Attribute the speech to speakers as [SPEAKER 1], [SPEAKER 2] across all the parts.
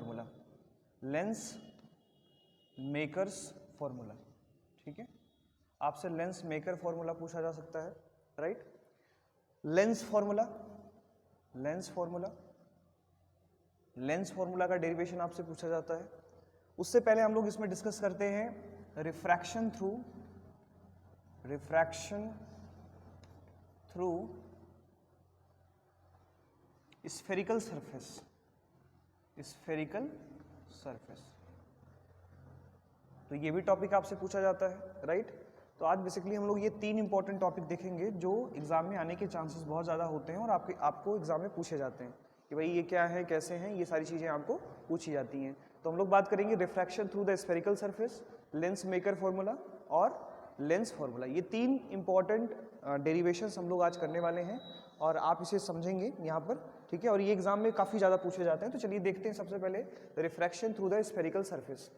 [SPEAKER 1] Formula, lens makers formula, ठीक है। आपसे लेंस मेकर फॉर्मूला पूछा जा सकता है, right. Lens formula, lens formula, lens formula का डेरिवेशन आपसे पूछा जाता है। उससे पहले हम लोग इसमें डिस्कस करते हैं refraction through, refraction through spherical surface, spherical surface. तो ये भी टॉपिक आपसे पूछा जाता है, राइट। तो आज बेसिकली हम लोग ये 3 इंपॉर्टेंट टॉपिक देखेंगे जो एग्जाम में आने के चांसेस बहुत ज़्यादा होते हैं और आपको एग्जाम में पूछे जाते हैं कि भाई ये क्या है, कैसे हैं, ये सारी चीज़ें आपको पूछी जाती हैं। तो हम लोग बात करेंगे refraction through the spherical surface, lens maker formula और लेंस फॉर्मूला। ये 3 इंपॉर्टेंट डेरिवेशंस हम लोग आज करने वाले हैं और आप इसे समझेंगे यहाँ पर, ठीक है। और ये एग्जाम में काफ़ी ज़्यादा पूछे जाते हैं। तो चलिए देखते हैं सबसे पहले refraction through the spherical surface.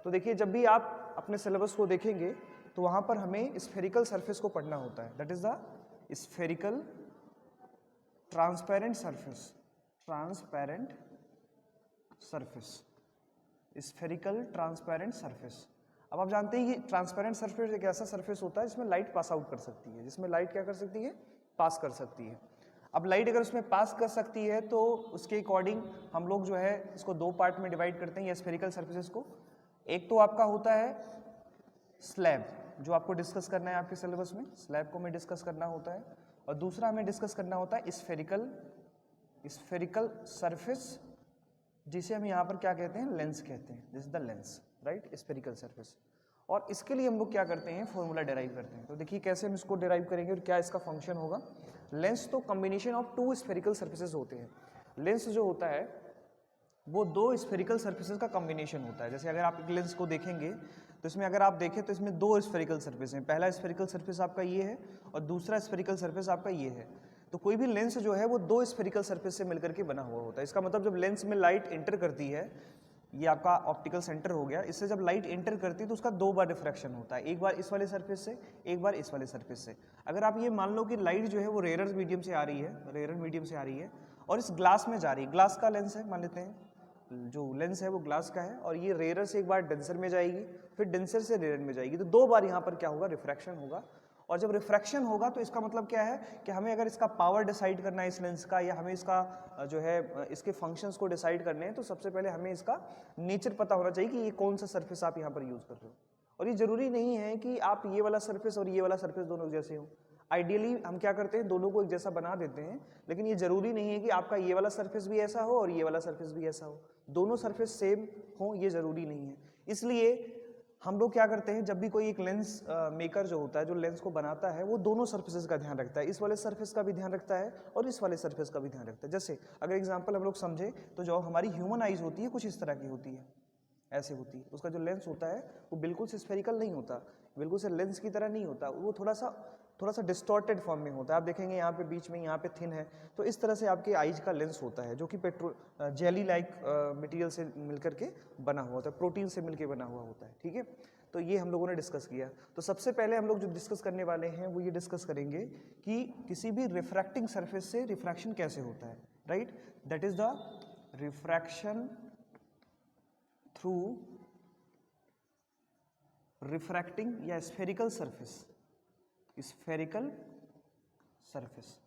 [SPEAKER 1] तो देखिए, जब भी आप अपने सिलेबस को देखेंगे तो वहाँ पर हमें स्फेरिकल सरफेस को पढ़ना होता है, that is the spherical transparent surface, transparent surface, spherical transparent surface. अब आप जानते हैं कि ट्रांसपेरेंट सरफेस एक ऐसा सरफेस होता है जिसमें लाइट पास आउट कर सकती है, जिसमें लाइट क्या कर सकती है, पास कर सकती है। अब लाइट अगर उसमें पास कर सकती है तो उसके अकॉर्डिंग हम लोग जो है इसको 2 पार्ट में डिवाइड करते हैं, या स्फेरिकल सरफेसेस को। एक तो आपका होता है स्लैब, जो आपको डिस्कस करना है आपके सिलेबस में, स्लैब को हमें डिस्कस करना होता है। और दूसरा हमें डिस्कस करना होता है स्फेरिकल, स्फेरिकल सरफेस, जिसे हम यहाँ पर क्या कहते हैं, लेंस कहते हैं। This is the lens, right, spherical surface. और इसके लिए हम लोग क्या करते हैं, फॉर्मूला डिराइव करते हैं। तो देखिए कैसे हम इसको डिराइव करेंगे और क्या इसका फंक्शन होगा। लेंस तो कॉम्बिनेशन ऑफ 2 स्फेरिकल सरफेसेस होते हैं। लेंस जो होता है वो 2 स्फेरिकल सरफेसेस का कॉम्बिनेशन होता है। जैसे अगर आप एक लेंस को देखेंगे तो इसमें अगर आप देखें तो इसमें 2 स्फेरिकल सरफेस हैं। पहला स्फेरिकल सरफेस आपका ये है और दूसरा स्फेरिकल सरफेस आपका ये है। तो कोई भी लेंस जो है वो 2 स्फेरिकल सरफेस से मिलकर के बना हुआ होता है। इसका मतलब जब लेंस में लाइट एंटर करती है, ये आपका ऑप्टिकल सेंटर हो गया, इससे जब लाइट एंटर करती है तो उसका 2 बार रिफ्रैक्शन होता है, एक बार इस वाले सरफेस से, एक बार इस वाले सरफेस से। अगर आप ये मान लो कि लाइट जो है वो रेयर मीडियम से आ रही है, रेयर मीडियम से आ रही है और इस ग्लास में जा रही है, ग्लास का लेंस है मान लेते हैं, जो लेंस है वो ग्लास का है, और ये रेयर से एक बार डेंसर में जाएगी, फिर डेंसर से रेयर में जाएगी, तो 2 बार यहाँ पर क्या होगा, रिफ्रैक्शन होगा। और जब रिफ्रैक्शन होगा तो इसका मतलब क्या है कि हमें अगर इसका पावर डिसाइड करना है इस लेंस का, या हमें इसका जो है इसके फंक्शंस को डिसाइड करने हैं, तो सबसे पहले हमें इसका नेचर पता होना चाहिए कि ये कौन सा सरफेस आप यहाँ पर यूज कर रहे हो। और ये जरूरी नहीं है कि आप ये वाला सरफेस और ये वाला सरफेस दोनों जैसे हो। आइडियली हम क्या करते हैं, दोनों को एक जैसा बना देते हैं, लेकिन ये जरूरी नहीं है कि आपका ये वाला सरफेस भी ऐसा हो और ये वाला सरफेस भी ऐसा हो, दोनों सरफेस सेम हो, ये जरूरी नहीं है। इसलिए हम लोग क्या करते हैं, जब भी कोई एक लेंस मेकर जो होता है, जो लेंस को बनाता है, वो दोनों सरफेसेस का ध्यान रखता है, इस वाले सरफेस का भी ध्यान रखता है और इस वाले सरफेस का भी ध्यान रखता है। जैसे अगर एग्जांपल हम लोग समझे तो जो हमारी ह्यूमन आइज होती है कुछ इस तरह की होती है, ऐसे होती है। उसका जो लेंस होता है वो बिल्कुल से स्फेरिकल नहीं होता, बिल्कुल से लेंस की तरह नहीं होता, वो थोड़ा सा डिस्टॉर्टेड फॉर्म में होता है। आप देखेंगे यहाँ पे बीच में, यहाँ पे थिन है, तो इस तरह से आपके आइज का लेंस होता है, जो कि जेली लाइक मटेरियल से मिलकर के बना हुआ होता है, प्रोटीन से मिलकर बना हुआ होता है, ठीक है। तो ये हम लोगों ने डिस्कस किया। तो सबसे पहले हम लोग जो डिस्कस करने वाले हैं वो ये डिस्कस करेंगे कि किसी भी रिफ्रैक्टिंग सरफेस से रिफ्रैक्शन कैसे होता है, right. That is the refraction through refracting या स्फेरिकल सरफेस, स्फेरिकल सरफेस।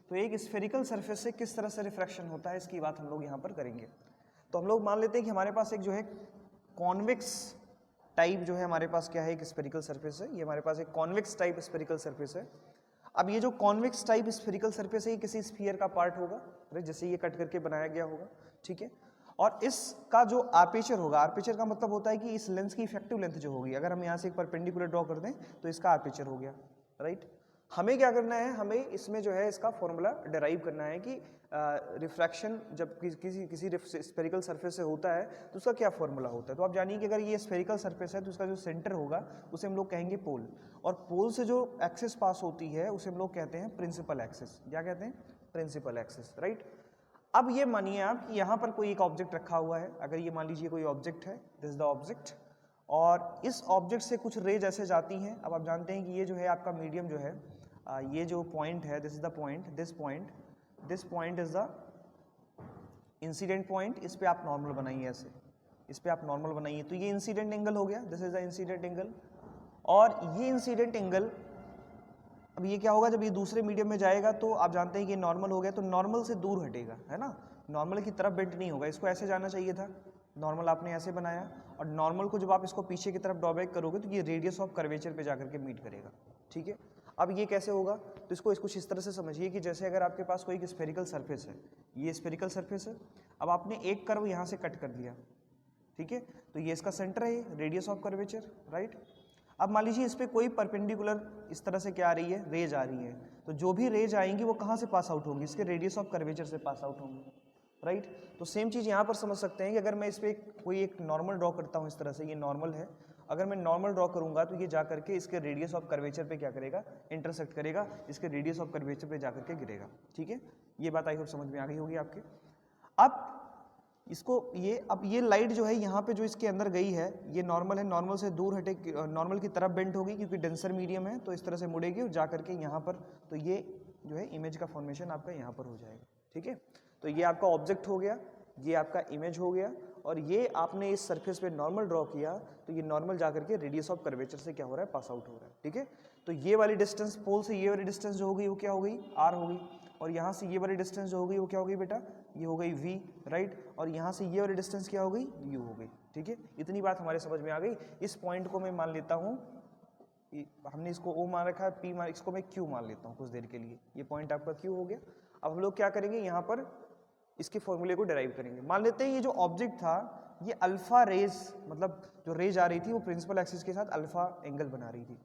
[SPEAKER 1] तो एक स्फेरिकल सरफेस से किस तरह से रिफ्रैक्शन होता है, इसकी बात हम लोग यहाँ पर करेंगे। तो हम लोग मान लेते हैं कि हमारे पास एक जो है कॉन्वेक्स टाइप जो है हमारे पास क्या है, एक स्फेरिकल सरफेस है। ये हमारे पास एक कॉन्वेक्स टाइप स्फेरिकल सरफेस है। अब ये जो कॉन्वेक्स टाइप स्फेरिकल सरफेस है, ये किसी स्फीयर का पार्ट होगा, जैसे ये कट करके बनाया गया होगा, ठीक है। और इसका जो आर्पेचर होगा, आर्पेचर का मतलब होता है कि इस लेंस की इफेक्टिव लेंथ जो होगी, अगर हम यहाँ से एक परपेंडिकुलर ड्रॉ कर दें तो इसका आर्पेचर हो गया, राइट। हमें क्या करना है, हमें इसमें जो है इसका फॉर्मूला डिराइव करना है कि रिफ्रैक्शन जब किसी स्फेरिकल सरफेस से होता है तो उसका क्या फॉर्मूला होता है। तो आप जानिए कि अगर ये स्फेरिकल सरफेस है तो उसका जो सेंटर होगा उसे हम लोग कहेंगे पोल, और पोल से जो एक्सिस पास होती है उसे हम लोग कहते हैं प्रिंसिपल एक्सिस। क्या कहते हैं, प्रिंसिपल एक्सिस, राइट। अब ये मानिए आप कि यहाँ पर कोई एक ऑब्जेक्ट रखा हुआ है, अगर ये मान लीजिए कोई ऑब्जेक्ट है, दिस इज द ऑब्जेक्ट, और इस ऑब्जेक्ट से कुछ रेज ऐसे जाती हैं। अब आप जानते हैं कि ये जो है आपका मीडियम जो है, ये जो पॉइंट है, this is the point, this point is the incident point, इस पे आप नॉर्मल बनाइए ऐसे, इस पे आप नॉर्मल बनाइए, तो ये इंसिडेंट एंगल हो गया, this is the incident angle. और ये इंसिडेंट एंगल, अब ये क्या होगा जब ये दूसरे मीडियम में जाएगा तो आप जानते हैं कि नॉर्मल हो गया, तो नॉर्मल से दूर हटेगा, है ना, नॉर्मल की तरफ बेंट नहीं होगा, इसको ऐसे जाना चाहिए था, नॉर्मल आपने ऐसे बनाया, और नॉर्मल को जब आप इसको पीछे की तरफ ड्रॉबैक करोगे तो ये रेडियस ऑफ कर्वेचर पे जाकर के मीट करेगा, ठीक है। अब ये कैसे होगा, तो इसको कुछ इस तरह से समझिए कि जैसे अगर आपके पास कोई स्फेरिकल सरफेस है, ये स्फेरिकल सरफेस है, अब आपने एक कर्व यहाँ से कट कर दिया, ठीक है, तो ये इसका सेंटर है, रेडियस ऑफ कर्वेचर, राइट। अब मान लीजिए इस पर कोई परपेंडिकुलर इस तरह से क्या आ रही है, रेज आ रही है, तो जो भी रेज आएंगी वो कहाँ से पास आउट होंगी, इसके रेडियस ऑफ कर्वेचर से पास आउट होंगी, राइट। तो सेम चीज़ यहाँ पर समझ सकते हैं कि अगर मैं इस पर कोई एक नॉर्मल ड्रॉ करता हूँ, इस तरह से ये नॉर्मल है, अगर मैं नॉर्मल ड्रॉ करूँगा तो ये जा करके इसके रेडियस ऑफ कर्वेचर पे क्या करेगा, इंटरसेक्ट करेगा, इसके रेडियस ऑफ कर्वेचर पे जा करके गिरेगा, ठीक है। ये बात आई होप समझ में आ गई होगी आपके। अब इसको अब ये लाइट जो है यहाँ पे जो इसके अंदर गई है, ये नॉर्मल है, नॉर्मल से दूर हटे, नॉर्मल की तरफ बेंट होगी क्योंकि डेंसर मीडियम है, तो इस तरह से मुड़ेगी और जा करके यहाँ पर, तो ये जो है इमेज का फॉर्मेशन आपका यहाँ पर हो जाएगा, ठीक है। तो ये आपका ऑब्जेक्ट हो गया, ये आपका इमेज हो गया, और ये आपने इस सरफेस पे नॉर्मल ड्रॉ किया, तो ये नॉर्मल जा करके रेडियस ऑफ कर्वेचर से क्या हो रहा है, पास आउट हो रहा है, ठीक है। तो ये वाली डिस्टेंस पोल से ये वाली डिस्टेंस जो हो गई वो क्या हो गई, आर हो गई, और यहाँ से ये वाली डिस्टेंस जो हो गई वो क्या हो गई बेटा, ये हो गई v, राइट, और यहाँ से ये वाली डिस्टेंस क्या हो गई, u हो गई, ठीक है। इतनी बात हमारे समझ में आ गई। इस पॉइंट को मैं मान लेता हूँ, हमने इसको o मान रखा है, p मान, इसको मैं q मान लेता हूँ कुछ देर के लिए, ये पॉइंट आपका q हो गया। अब हम लोग क्या करेंगे, यहाँ पर इसके फॉर्मूले को डिराइव करेंगे। मान लेते हैं ये जो ऑब्जेक्ट था, ये अल्फा रेज, मतलब जो रेज आ रही थी वो प्रिंसिपल एक्सिस के साथ अल्फा एंगल बना रही थी।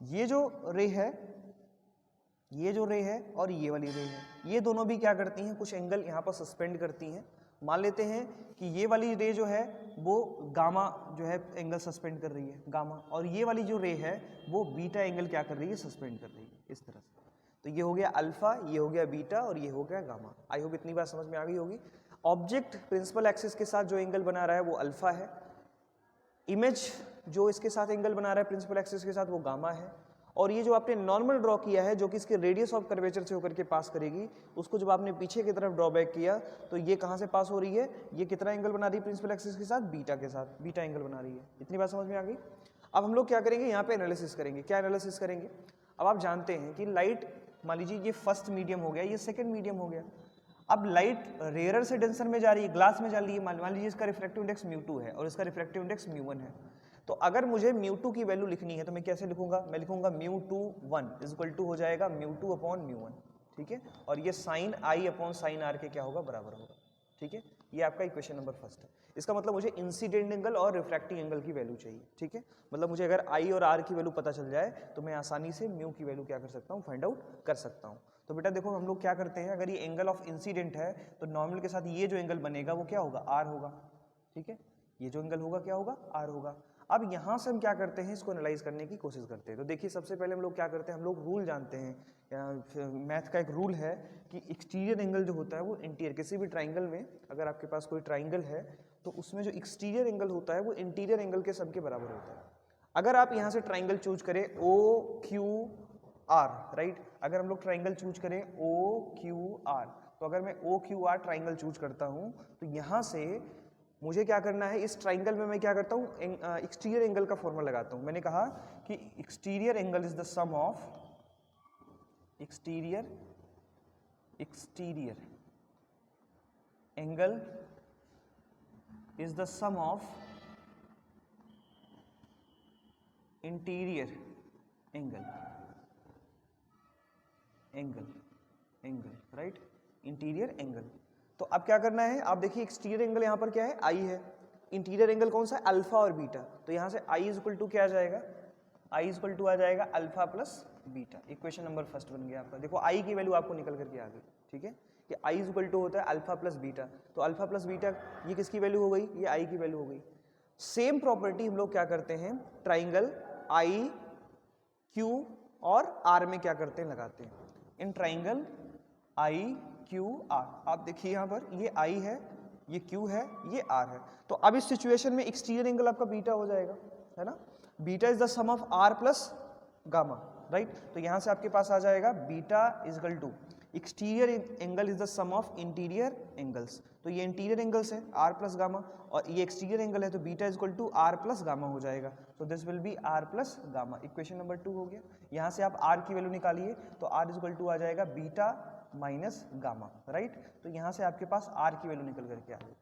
[SPEAKER 1] ये जो रे है, ये जो रे है और ये वाली रे है, ये दोनों भी क्या करती हैं, कुछ एंगल यहाँ पर सस्पेंड करती हैं। मान लेते हैं कि ये वाली रे जो है वो गामा जो है एंगल सस्पेंड कर रही है, गामा, और ये वाली जो रे है वो बीटा एंगल क्या कर रही है, सस्पेंड कर रही है, इस तरह से। तो ये हो गया अल्फा, ये हो गया बीटा और ये हो गया गामा। आई होप इतनी बात समझ में आ गई होगी। ऑब्जेक्ट प्रिंसिपल एक्सिस के साथ जो एंगल बना रहा है वो अल्फा है, इमेज जो इसके साथ एंगल बना रहा है प्रिंसिपल एक्सिस के साथ वो गामा है, और ये जो आपने नॉर्मल ड्रॉ किया है जो कि इसके रेडियस ऑफ कर्वेचर से होकर के पास करेगी, उसको जब आपने पीछे की तरफ ड्रॉ बैक किया तो ये कहाँ से पास हो रही है, ये कितना एंगल बना रही है प्रिंसिपल एक्सिस के साथ, बीटा के साथ, बीटा एंगल बना रही है। इतनी बात समझ में आ गई। अब हम लोग क्या करेंगे, यहाँ पे एनालिसिस करेंगे। क्या एनालिसिस करेंगे, अब आप जानते हैं कि लाइट, मान लीजिए ये फर्स्ट मीडियम हो गया, ये सेकेंड मीडियम हो गया। अब लाइट रेयरर से डेंसर में जा रही है, ग्लास में जा रही है, मान लीजिए इसका रिफ्रैक्टिव इंडेक्स μ2 है और इसका रिफ्रैक्टिव इंडेक्स μ1 है। तो अगर मुझे μ2 की वैल्यू लिखनी है तो मैं कैसे लिखूंगा, मैं लिखूंगा μ21 इज इक्वल टू हो जाएगा μ2 अपॉन μ1, ठीक है, और ये sine i upon sine r के क्या होगा, बराबर होगा, ठीक है। ये आपका इक्वेशन नंबर फर्स्ट है। इसका मतलब मुझे इंसिडेंट एंगल और रिफ्रैक्टिंग एंगल की वैल्यू चाहिए, ठीक है। मतलब मुझे अगर आई और आर की वैल्यू पता चल जाए तो मैं आसानी से म्यू की वैल्यू क्या कर सकता हूँ, फाइंड आउट कर सकता हूँ। तो बेटा देखो हम लोग क्या करते हैं, अगर ये एंगल ऑफ इंसिडेंट है तो नॉर्मल के साथ ये जो एंगल बनेगा वो क्या होगा, आर होगा, ठीक है। ये जो एंगल होगा क्या होगा, आर होगा। अब यहाँ से हम क्या करते हैं, इसको एनालाइज करने की कोशिश करते हैं। तो देखिए सबसे पहले हम लोग क्या करते हैं, हम लोग रूल जानते हैं, मैथ का एक रूल है कि एक्सटीरियर एंगल जो होता है वो इंटीरियर, किसी भी ट्राइंगल में अगर आपके पास कोई ट्राइंगल है तो उसमें जो एक्सटीरियर एंगल होता है वो इंटीरियर एंगल के सब के बराबर होता है। अगर आप यहाँ से ट्राइंगल चूज करें ओ क्यू आर, राइट, अगर हम लोग ट्राइंगल चूज करें ओ क्यू आर, तो अगर मैं O Q R triangle choose करता हूँ तो यहाँ से मुझे क्या करना है, इस ट्राइंगल में मैं क्या करता हूँ, एक्सटीरियर एंगल का फॉर्मूला लगाता हूँ। मैंने कहा कि exterior angle is the sum of exterior angle is the sum of interior angle, right, interior angle. तो अब क्या करना है, आप देखिए एक्सटीरियर एंगल यहाँ पर क्या है, आई है, इंटीरियर एंगल कौन सा है, अल्फा और बीटा। तो यहाँ से आई इज इक्वल टू क्या आ जाएगा, आई इज इक्वल टू आ जाएगा alpha plus beta. Equation number first बन गया आपका। देखो आई की वैल्यू आपको निकल करके आ गई, ठीक है, कि आई इज इक्वल टू होता है अल्फा प्लस बीटा। तो अल्फा प्लस बीटा ये किसकी वैल्यू हो गई, ये आई की वैल्यू हो गई। सेम प्रॉपर्टी हम लोग क्या करते हैं, ट्राइंगल आई क्यू और आर में क्या करते हैं, लगाते हैं। In triangle I Q R, आप देखिए यहाँ पर ये आई है, ये क्यू है, ये आर है। तो अब इस सिचुएशन में एक्सटीरियर एंगल आपका बीटा हो जाएगा, है ना। Beta is the sum of r plus gamma, right. तो यहाँ से आपके पास आ जाएगा beta is equal to, exterior angle is the sum of interior angles, तो ये इंटीरियर एंगल्स है आर प्लस गामा, और ये एक्सटीरियर एंगल है तो beta is equal to r plus gamma हो जाएगा, so this will be r plus gamma. Equation number 2 हो गया। यहाँ से आप आर की वैल्यू निकालिए तो आर इज इक्वल टू आ जाएगा बीटा माइनस गामा, राइट। तो यहाँ से आपके पास आर की वैल्यू निकल करके आ गई,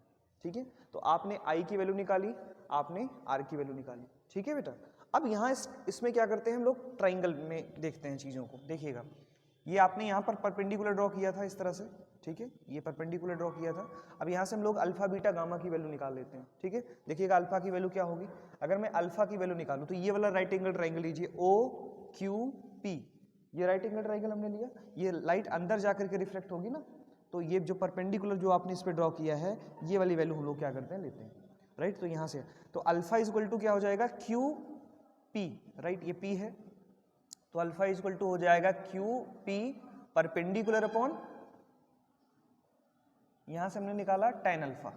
[SPEAKER 1] ठीक है। तो आपने आई की वैल्यू निकाली, आपने आर की वैल्यू निकाली, ठीक है बेटा। अब यहाँ इसमें क्या करते हैं हम लोग, ट्राइंगल में देखते हैं चीज़ों को। देखिएगा ये आपने यहाँ पर परपेंडिकुलर ड्रॉ किया था इस तरह से, ठीक है, ये परपेंडिकुलर ड्रॉ किया था। अब यहाँ से हम लोग अल्फा बीटा गामा की वैल्यू निकाल लेते हैं, ठीक है। देखिएगा अल्फा की वैल्यू क्या होगी, अगर मैं अल्फा की वैल्यू निकालूँ तो ये वाला राइट एंगल ट्राइंगल लीजिए ओ क्यू पी, ये राइट एंगल ट्राइंगल हमने लिया, ये लाइट अंदर जा करके रिफ्लेक्ट होगी ना, तो ये जो परपेंडिकुलर जो आपने इस पर ड्रॉ किया है ये वाली वैल्यू हम लोग क्या करते हैं, लेते हैं, राइट। तो यहाँ से तो अल्फा इज इक्वल टू क्या हो जाएगा, क्यू पी, राइट, ये पी है, तो अल्फा इज इक्वल टू हो जाएगा क्यू पी परपेंडिकुलर अपॉन, यहां से हमने निकाला tan अल्फा,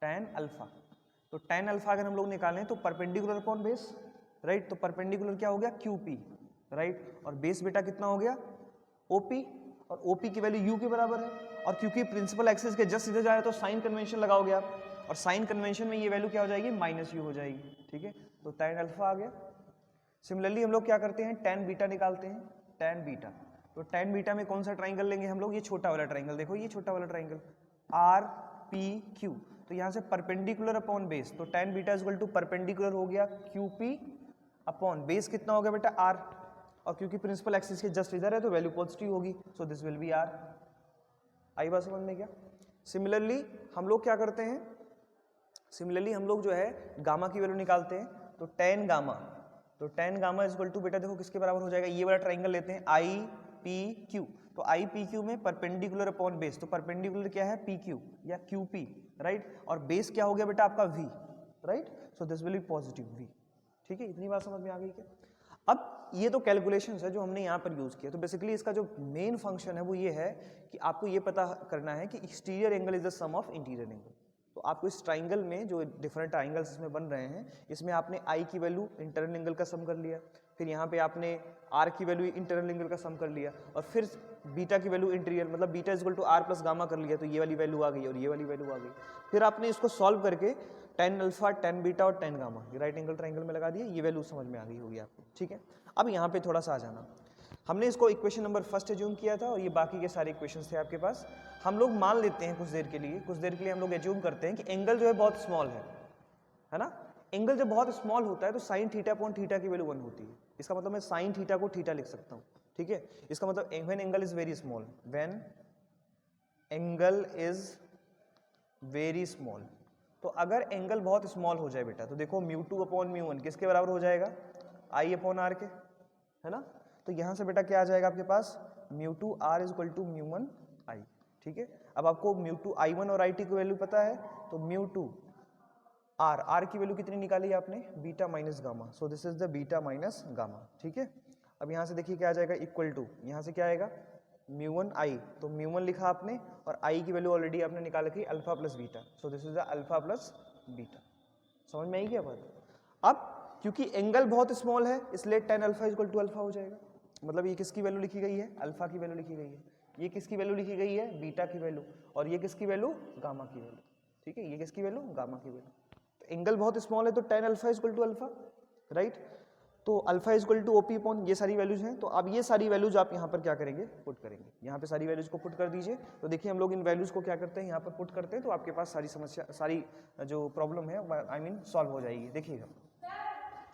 [SPEAKER 1] tan अल्फा, तो tan अल्फा अगर हम लोग निकालें तो परपेंडिकुलर अपॉन बेस, राइट, तो परपेंडिकुलर क्या हो गया QP, राइट, और बेस बेटा कितना हो गया OP, और OP की वैल्यू U के बराबर है, और क्योंकि प्रिंसिपल एक्सिस के जस्ट इधर जाए तो साइन कन्वेंशन लगाओगे आप, और साइन कन्वेंशन में ये वैल्यू क्या हो जाएगी, माइनस U हो जाएगी, ठीक है, तो tan अल्फा आ गया। सिमिलरली हम लोग क्या करते हैं, tan बीटा निकालते हैं, tan बीटा, तो tan बीटा में कौन सा ट्राइंगल लेंगे हम लोग, ये छोटा वाला ट्राइंगल, देखो ये छोटा वाला ट्राइंगल RPQ, तो यहाँ से परपेंडिकुलर अपॉन बेस, तो tan beta equal to perpendicular हो गया QP अपॉन बेस कितना हो गया बेटा R, और क्योंकि प्रिंसिपल एक्सिस के जस्ट इधर है तो वैल्यू पॉजिटिव होगी, सो दिस विल बी R। आई बात समझ में क्या। सिमिलरली हम लोग क्या करते हैं, सिमिलरली हम लोग जो है गामा की वैल्यू निकालते हैं, तो tan गामा, तो tan gamma is equal to बेटा देखो किसके बराबर हो जाएगा, ये वाला ट्राइंगल लेते हैं IPQ, तो IPQ में परपेंडिकुलर अपॉन बेस, तो परपेंडिकुलर क्या है PQ या QP, राइट, और बेस क्या हो गया बेटा आपका V, right, so this will B positive V, ठीक है। इतनी बात समझ में आ गई क्या। अब ये तो कैलकुलेशंस है जो हमने यहाँ पर यूज किया, तो बेसिकली इसका जो मेन फंक्शन है वो ये है कि आपको ये पता करना है कि exterior angle is the sum of interior angle. तो आपको इस ट्राइंगल में जो डिफरेंट ट्राइंगल्स इसमें बन रहे हैं, इसमें आपने आई की वैल्यू इंटरनल एंगल का सम कर लिया, फिर यहाँ पे आपने आर की वैल्यू इंटरनल एंगल का सम कर लिया, और फिर बीटा की वैल्यू इंटीरियर मतलब beta equal to r plus gamma कर लिया, तो ये वाली वैल्यू आ गई और ये वाली वैल्यू आ गई। फिर आपने इसको सॉल्व करके tan अल्फा, tan बीटा और tan गामा ये राइट एंगल ट्राइंगल में लगा दिए, ये वैल्यू समझ में आ गई होगी आपको, ठीक है। अब यहाँ पे थोड़ा सा आ जाना, हमने इसको इक्वेशन नंबर फर्स्ट एज्यूम किया था और ये बाकी के सारे इक्वेशंस थे आपके पास। हम लोग मान लेते हैं कुछ देर के लिए हम लोग एज्यूम करते हैं कि एंगल जो है बहुत स्मॉल है ना। एंगल जब बहुत स्मॉल होता है तो साइन थीटा अपॉन थीटा की वैल्यू 1 होती है, इसका मतलब मैं साइन थीटा को थीटा लिख सकता हूँ, ठीक है। इसका मतलब when angle is very small, when angle is very small, तो अगर एंगल बहुत स्मॉल हो जाए बेटा तो देखो μ2 अपॉन μ1 किसके बराबर हो जाएगा, I अपॉन R के, है ना। तो यहाँ से बेटा क्या आ जाएगा आपके पास, μ2 R is equal to μ1 I, ठीक है। अब आपको μ2 I1 और IT की वैल्यू पता है, तो μ2 R की वैल्यू कितनी निकाली आपने, beta minus gamma, so this is the beta minus gamma, ठीक है। अब यहाँ से देखिए क्या आ जाएगा, इक्वल टू, यहाँ से क्या आएगा μ1 I, तो μ1 लिखा आपने और I की वैल्यू ऑलरेडी आपने निकाल रखी alpha plus beta, so this is the alpha plus beta. समझ में आई क्या बात। अब क्योंकि एंगल बहुत स्मॉल है इसलिए tan alpha equal to alpha हो जाएगा, मतलब ये किसकी वैल्यू लिखी गई है, अल्फा की वैल्यू लिखी गई है, ये किसकी वैल्यू लिखी गई है, बीटा की वैल्यू, और ये किसकी वैल्यू, गामा की वैल्यू, ठीक है, ये किसकी वैल्यू, गामा की वैल्यू। तो एंगल बहुत स्मॉल है तो tan alpha equal to alpha, right, तो alpha equal to OP upon ये सारी वैल्यूज हैं। तो अब ये सारी वैल्यूज आप यहाँ पर क्या करेंगे, पुट करेंगे, यहाँ पे सारी वैल्यूज को पुट कर दीजिए। तो देखिए हम लोग इन वैल्यूज को क्या करते हैं, यहाँ पर पुट करते हैं, तो आपके पास सारी समस्या, सारी जो प्रॉब्लम है आई मीन सॉल्व हो जाएगी। देखिएगा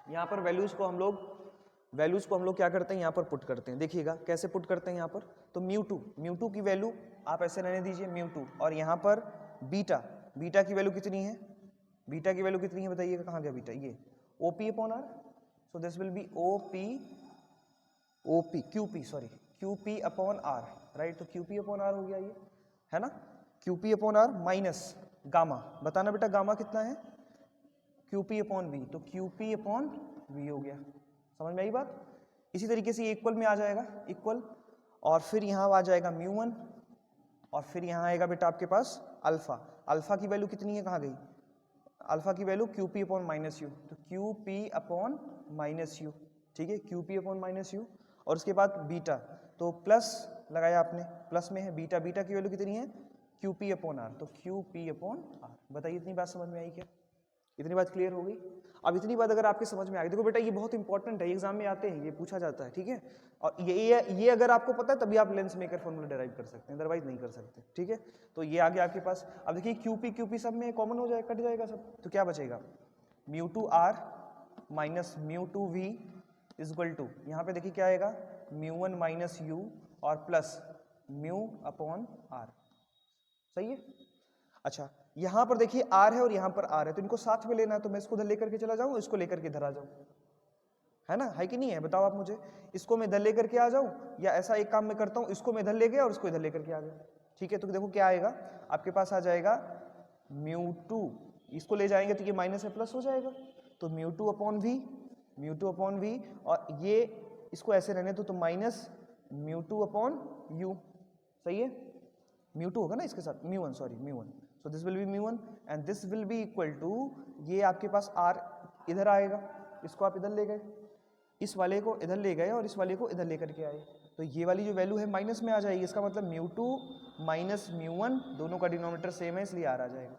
[SPEAKER 1] यहाँ पर वैल्यूज को हम लोग क्या करते हैं, यहाँ पर पुट करते हैं। देखिएगा कैसे पुट करते हैं यहाँ पर, तो μ2 की वैल्यू आप ऐसे रहने दीजिए μ2, और यहाँ पर बीटा की वैल्यू कितनी है, बीटा की वैल्यू कितनी है बताइएगा, कहाँ गया बीटा, ये OP upon R, so this will B QP upon R, right, तो QP अपॉन R हो गया ये, है ना, QP upon R minus gamma, बताना बेटा गामा कितना है, QP अपॉन V, तो QP अपॉन V हो गया। समझ में आई बात। इसी तरीके से ये इक्वल में आ जाएगा, इक्वल, और फिर यहाँ आ जाएगा μ1, और फिर यहाँ आएगा बेटा आपके पास अल्फा की वैल्यू कितनी है, कहाँ गई, अल्फा की value QP upon minus you, तो QP अपॉन माइनस यू, ठीक है, QP अपॉन माइनस यू, और उसके बाद बीटा, तो प्लस लगाया आपने, प्लस में है बीटा, बीटा की वैल्यू कितनी है QP अपॉन आर, तो QP अपॉन आर। बताइए इतनी बात समझ में आई क्या? इतनी बात क्लियर हो गई? अब इतनी बात अगर आपके समझ में आ गई, देखो बेटा ये बहुत इंपॉर्टेंट है, एग्जाम में आते हैं, ये पूछा जाता है, ठीक है। और ये अगर आपको पता है तभी आप लेंस मेकर फॉर्मूला डिराइव कर सकते हैं, अदरवाइज नहीं कर सकते, ठीक है। तो ये आ गया आपके पास। अब देखिए QP सब में कॉमन हो जाएगा, कट जाएगा सब, तो क्या बचेगा μ2r minus μ2v is equal to, यहाँ पे देखिए क्या आएगा μ1 माइनस u और प्लस म्यू अपॉन आर, सही है। अच्छा यहाँ पर देखिए r है और यहाँ पर r है, तो इनको साथ में लेना है, तो मैं इसको इधर लेकर के चला जाऊँ, इसको लेकर के इधर आ जाऊँ, है ना, है कि नहीं है, बताओ आप मुझे। इसको मैं इधर लेकर के आ जाऊँ या ऐसा एक काम मैं करता हूँ, इसको मैं इधर ले गया और इसको इधर लेकर के आ गया, ठीक है। तो देखो क्या आएगा आपके पास, आ जाएगा μ2, इसको ले जाएंगे तो ये माइनस है प्लस हो जाएगा, तो μ2 अपॉन v, और ये इसको ऐसे रहने तो माइनस μ2 अपॉन u, सही है। μ2 होगा ना इसके साथ, μ1 sorry μ1, so this will be μ1 and this will be equal to, ये आपके पास r इधर आएगा, इसको आप इधर ले गए, इस वाले को इधर ले गए और इस वाले को इधर लेकर के आए, तो ये वाली जो वैल्यू है माइनस में आ जाएगी, इसका मतलब μ2 माइनस μ1 दोनों का डिनोमिनेटर सेम है, इसलिए r आ जाएगा,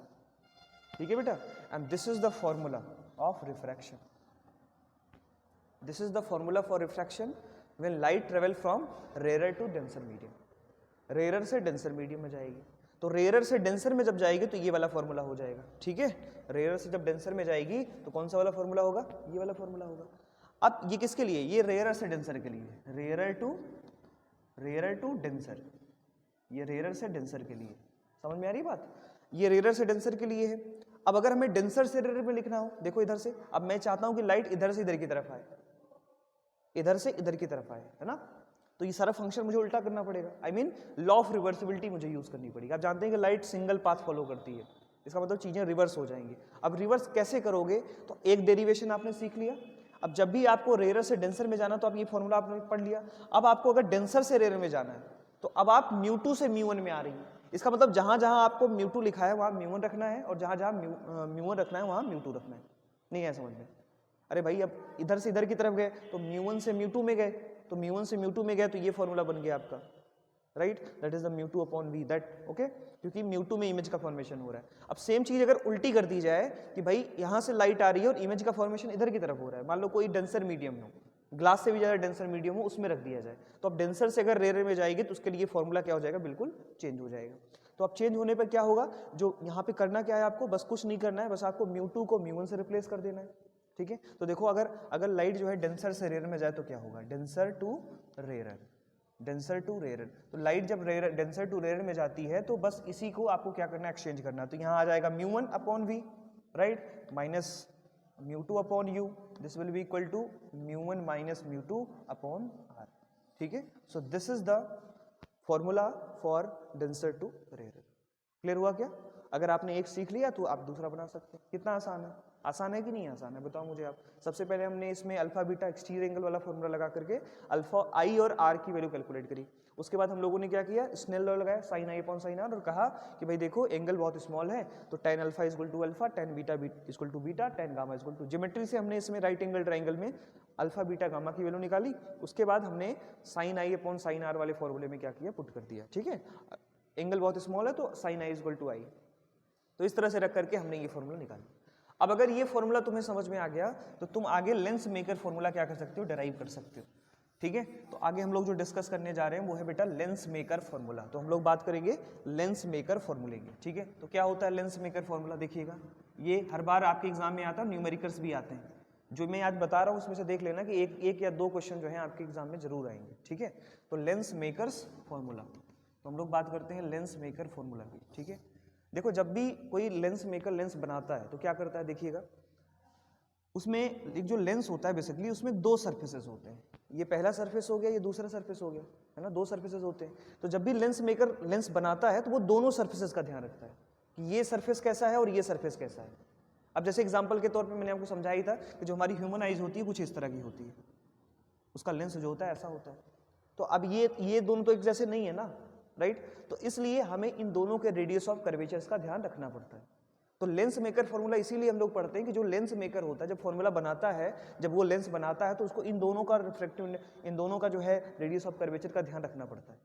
[SPEAKER 1] ठीक है बेटा। And this is the formula of refraction, this is the formula for refraction when light travel from rare to denser medium, rare से डेंसर मीडियम में जाएगी, तो रेयर से डेंसर में जब जाएगी तो ये वाला फॉर्मूला हो जाएगा, ठीक है। रेयर से जब डेंसर में जाएगी तो कौन सा वाला फॉर्मूला होगा, ये वाला फॉर्मूला होगा। अब ये किसके लिए, ये रेयर से डेंसर के लिए, रेयर टू डेंसर, ये रेयर से डेंसर के लिए, समझ में आ रही बात, ये रेयर से डेंसर के लिए है। अब अगर हमें डेंसर से रेयर में लिखना हो, देखो इधर से, अब मैं चाहता हूं कि लाइट इधर से इधर की तरफ आए, इधर से इधर की तरफ आए, है ना, तो ये सारा फंक्शन मुझे उल्टा करना पड़ेगा, I mean law of reversibility मुझे यूज करनी पड़ेगी। आप जानते हैं कि लाइट सिंगल पाथ फॉलो करती है, इसका मतलब चीजें रिवर्स हो जाएंगी। अब रिवर्स कैसे करोगे, तो एक डेरिवेशन आपने सीख लिया, अब जब भी आपको रेयर से डेंसर में जाना तो आप ये फॉर्मूला आपने पढ़ लिया। अब आपको अगर डेंसर से रेयर में जाना है तो अब आप μ2 से μ1 में आ रही है, इसका मतलब जहां जहां आपको μ2 लिखा है वहां μ1 रखना है और जहां जहां μ1 रखना है वहां μ2 रखना है। नहीं है समझ में? अरे भाई अब इधर से इधर की तरफ गए तो μ1 से μ2 में गए, तो μ1 से μ2 में गए तो ये फॉर्मूला बन गया आपका, right, that is the μ2 upon v, that okay, क्योंकि μ2 में इमेज का फॉर्मेशन हो रहा है। अब सेम चीज अगर उल्टी कर दी जाए कि भाई यहाँ से लाइट आ रही है और इमेज का फॉर्मेशन इधर की तरफ हो रहा है, मान लो कोई डेंसर मीडियम हो, ग्लास से भी ज़्यादा डेंसर मीडियम हो, उसमें रख दिया जाए, तो अब डेंसर से अगर रेयर में जाएगी तो उसके लिए फॉर्मूला क्या हो जाएगा, बिल्कुल चेंज हो जाएगा। तो अब चेंज होने पर क्या होगा, जो यहाँ पे करना क्या है आपको, बस कुछ नहीं करना है, बस आपको μ2 को μ1 से रिप्लेस कर देना है, ठीक है। तो देखो अगर लाइट जो है डेंसर से रेयर में जाए तो क्या होगा, डेंसर टू रेयर, तो लाइट जब डेंसर टू रेयर में जाती है तो बस इसी को आपको क्या करना है, एक्सचेंज करना है। तो यहाँ आ जाएगा μ1 upon v, right, minus μ2 upon u, this will be equal to μ1 minus μ2 upon r, ठीक है। So this is the formula for denser to rare. Clear हुआ क्या? अगर आपने एक सीख लिया तो आप दूसरा बना सकते हैं। कितना आसान है, आसान है कि नहीं आसान है, बताओ मुझे आप। सबसे पहले हमने इसमें अल्फा बीटा एक्सटीरियर एंगल वाला फॉर्मूला लगा करके अल्फा आई और आर की वैल्यू कैलकुलेट करी। उसके बाद हम लोगों ने क्या किया, स्नेल लॉ लगाया, sine i upon sine r, और कहा कि भाई देखो एंगल बहुत स्मॉल है तो tan alpha is equal to alpha, tan beta equal to beta, tan gamma is equal to, geometry से हमने इसमें राइट एंगल ट्राइंगल में अल्फा बीटा गामा की वैल्यू निकाली। उसके बाद हमने sine i upon sine r वाले फॉर्मूले में क्या किया, पुट कर दिया, ठीक है। एंगल बहुत स्मॉल है तो sine I is equal to I, तो इस तरह से रख करके हमने ये फॉर्मूला निकाला। अब अगर ये फॉर्मूला तुम्हें समझ में आ गया तो तुम आगे लेंस मेकर फॉर्मूला क्या कर सकते हो, डेराइव कर सकते हो, ठीक है। तो आगे हम लोग जो डिस्कस करने जा रहे हैं वो है बेटा लेंस मेकर फॉर्मूला। तो हम लोग बात करेंगे लेंस मेकर फॉर्मूले की, ठीक है। तो क्या होता है लेंस मेकर फॉर्मूला, देखिएगा ये हर बार आपके एग्जाम में आता है, न्यूमेरिकल्स भी आते हैं। जो मैं आज बता रहा हूँ उसमें से देख लेना कि एक या दो क्वेश्चन जो है आपके एग्जाम में जरूर आएंगे, ठीक है। तो लेंस मेकर्स फॉर्मूला, तो हम लोग बात करते हैं लेंस मेकर फॉर्मूला की, ठीक है। देखो जब भी कोई लेंस मेकर लेंस बनाता है तो क्या करता है, देखिएगा उसमें एक जो लेंस होता है बेसिकली उसमें दो सरफेसेस होते हैं, ये पहला सरफेस हो गया, ये दूसरा सरफेस हो गया, है ना, दो सरफेसेस होते हैं। तो जब भी लेंस मेकर लेंस बनाता है तो वो दोनों सरफेसेस का ध्यान रखता है कि ये सरफेस कैसा है और ये सरफेस कैसा है। अब जैसे एग्जांपल के तौर पे मैंने आपको समझाया ही था कि जो हमारी ह्यूमन आइज होती है कुछ इस तरह की होती है, उसका लेंस जो होता है ऐसा होता है। तो अब ये दोनों तो एक जैसे नहीं है ना, राइट, तो इसलिए हमें इन दोनों के रेडियस ऑफ कर्वेचर्स का ध्यान रखना पड़ता है। तो लेंस मेकर फॉर्मूला इसीलिए हम लोग पढ़ते हैं कि जो लेंस मेकर होता है जब फॉर्मूला बनाता है, जब वो लेंस बनाता है तो उसको इन दोनों का रिफ्रैक्टिव, इन दोनों का जो है रेडियस ऑफ कर्वेचर का ध्यान रखना पड़ता है।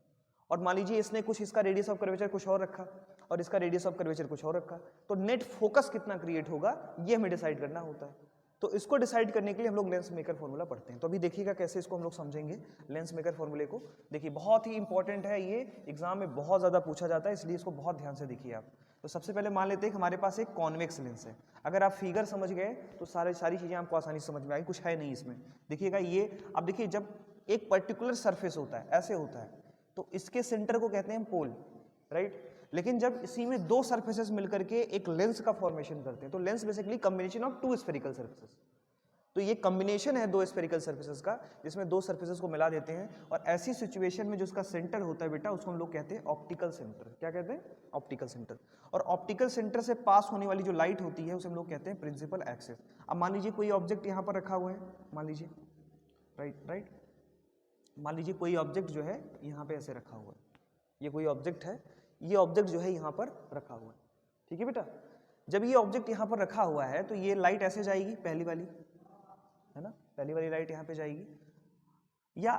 [SPEAKER 1] और मान लीजिए इसने कुछ इसका रेडियस ऑफ कर्वेचर कुछ और रखा और इसका रेडियस ऑफ कर्वेचर कुछ और रखा, तो नेट फोकस कितना क्रिएट होगा ये हमें डिसाइड करना होता है। तो इसको डिसाइड करने के लिए हम लोग लेंस मेकर फॉर्मूला पढ़ते हैं। तो अभी देखिएगा कैसे इसको हम लोग समझेंगे लेंस मेकर फॉर्मूले को। देखिए बहुत ही इंपॉर्टेंट है, ये एग्जाम में बहुत ज़्यादा पूछा जाता है, इसलिए इसको बहुत ध्यान से देखिए आप। तो सबसे पहले मान लेते हैं कि हमारे पास एक कॉन्वेक्स लेंस है। अगर आप फिगर समझ गए तो सारी चीज़ें आपको आसानी से समझ में आएगी, कुछ है नहीं इसमें। देखिएगा ये, अब देखिए जब एक पर्टिकुलर सरफेस होता है, ऐसे होता है, तो इसके सेंटर को कहते हैं पोल, राइट। लेकिन जब इसी में दो सरफेसेस मिलकर के एक लेंस का फॉर्मेशन करते हैं, तो lens basically combination of two spherical surfaces. तो ये कॉम्बिनेशन है दो स्फेरिकल सरफेसेस का, जिसमें दो सरफेसेस को मिला देते हैं, और ऐसी सिचुएशन में जो उसका सेंटर होता है बेटा, उसको हम लोग कहते हैं ऑप्टिकल सेंटर। क्या कहते हैं? Optical centre. और ऑप्टिकल सेंटर से पास होने वाली जो लाइट होती है उसे हम लोग कहते हैं प्रिंसिपल एक्सिस। अब मान लीजिए कोई ऑब्जेक्ट यहाँ पर रखा हुआ है, मान लीजिए, राइट, मान लीजिए कोई ऑब्जेक्ट जो है यहाँ पे ऐसे रखा हुआ है, ये कोई ऑब्जेक्ट है, ये ऑब्जेक्ट जो है यहाँ पर रखा हुआ है, ठीक है बेटा। जब ये ऑब्जेक्ट यहाँ पर रखा हुआ है तो ये लाइट ऐसे जाएगी, पहली वाली है ना, पहली वाली लाइट यहाँ पे जाएगी, या